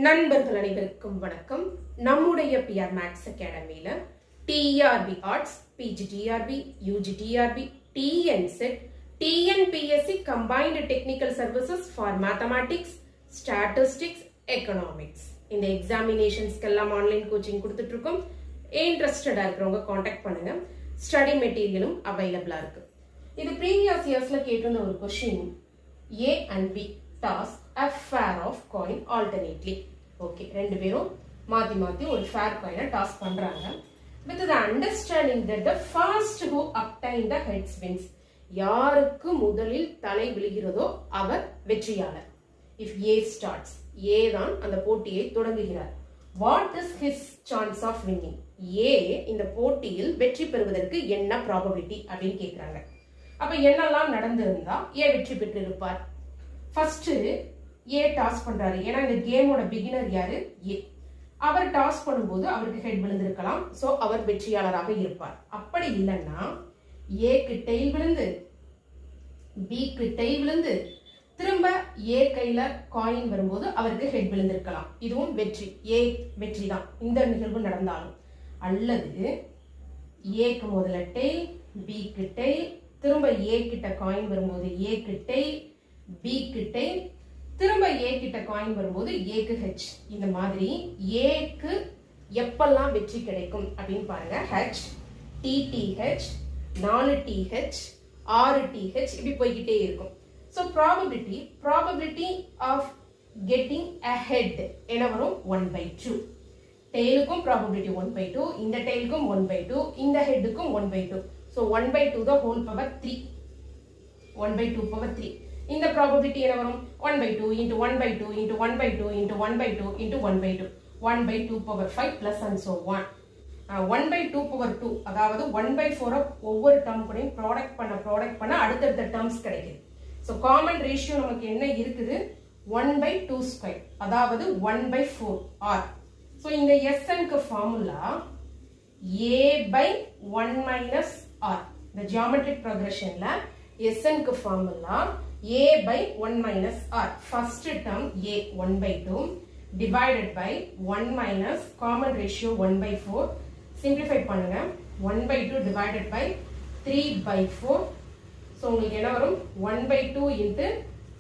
நண்பர்கள் அனைவருக்கும் வணக்கம். நம்முடைய பிஆர் மேக்ஸ் அகாடமியில TRB arts, PGTRB, UGTRB, TNSET, TNPSC combined technical services for mathematics, statistics, economics இந்த எக்ஸாமினேஷன்ஸ்க்கு எல்லாம் ஆன்லைன் கோச்சிங் கொடுத்துட்டு இருக்கோம். இன்ட்ரெஸ்டடா இருக்கிறவங்க காண்டாக்ட் பண்ணுங்க. ஸ்டடி மெட்டீரியலும் அவைலபிளா இருக்கு. இது ப்ரீவியஸ் இயர்ஸ்ல கேட்டிருந்த ஒரு question. A and B task a fair of coin alternately. Okay, ரெண்டு பேரும் மாத்தி ஒரு fair coin டாஸ் பண்றாங்க. With the understanding that the first who obtain the heads wins. யாருக்கு முதலில் தலை விழுகிறதோ அவர் வெற்றியாளர். If A starts, A தான் அந்த போட்டியை தொடங்குகிறார். What is his chance of winning? A இந்த போட்டியில் வெற்றி பெறுவதற்கு என்ன probability அப்படின்னு கேக்குறாங்க. அப்ப என்னெல்லாம் நடந்திருந்தா A வெற்றி பெற்று இருப்பார்? ஃபர்ஸ்ட் ஏ டாஸ் பண்றாரு. ஏன்னா இந்த கேமோட பிகினர் யாரு? ஏ. அவர் டாஸ் பண்ணும்போது அவருக்கு ஹெட் விழுந்திருக்கலாம். சோ அவர் வெற்றியாளராக இருப்பார். அப்படி இல்லைன்னா ஏக்கு டெயில் விழுந்து பிக்கு டெயில் விழுந்து திரும்ப ஏ கையில காயின் வரும்போது அவருக்கு ஹெட் விழுந்திருக்கலாம். இதுவும் வெற்றி, ஏ வெற்றி தான் இந்த நிகழ்வு நடந்தாலும். அல்லது ஏக்கு முதல்ல டெயில், பிக்கு டெயில், திரும்ப ஏ கிட்ட காயின் வரும்போது ஏக்கு டெயில், பி கிட்ட திரும்ப ஏ கிட்ட காயின் வரும்போது ஏக்கு ஹெச். இந்த மாதிரி ஏக்கு எப்பெல்லாம் வெற்றி கிடைக்கும் அப்படின்னு பாருங்க. ஹெச், டிடிஹெச், 4 டிஹெச், 6 டிஹெச் இப்படி போய்கிட்டே இருக்கும். So probability of getting a head என்ன வரும்? 1/2. டெய்லுக்கும் ப்ராபபிலிட்டி 1/2, இந்த டெய்லுக்கும் 1/2, இந்த ஹெட்டுக்கும் 1/2. So 1/2 the whole power 3. 1/2 power 3. இந்த ப்ராபபிலிட்டி என்ன வரும்? 1/2 into 1/2 into 1/2 into 1/2 into 1/2. 1/2 power 5 plus and so on. 1/2 power 2 அதாவது 1/4 ஒவ்வொரு டேர்ம் கூடயும் ப்ராடக்ட் பண்ண அடுத்தடுத்த டேர்ம்ஸ் கிடைக்குது. ஸோ காமன் ரேஷியோ நமக்கு என்ன இருக்குது? 1/2 ஸ்கொயர் அதாவது 1/4 r. ஸோ இந்த SNக்கு ஃபார்முலா a/1 minus r. இந்த ஜியோமெட்ரிக் ப்ரோக்ரஷன்ல SNக்கு formula a/1 minus r. First term a 1/2 divided by 1 minus common ratio 1/4. Simplify பண்ணுங்க. 1/2 divided by 3/4. So உங்களுக்கு என்ன வரும்? 1/2 into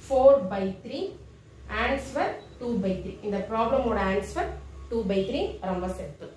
4/3. Answer 2/3. இந்த ப்ராப்ளமோட ஆன்சர் 2/3. ரொம்ப சிம்பிள்.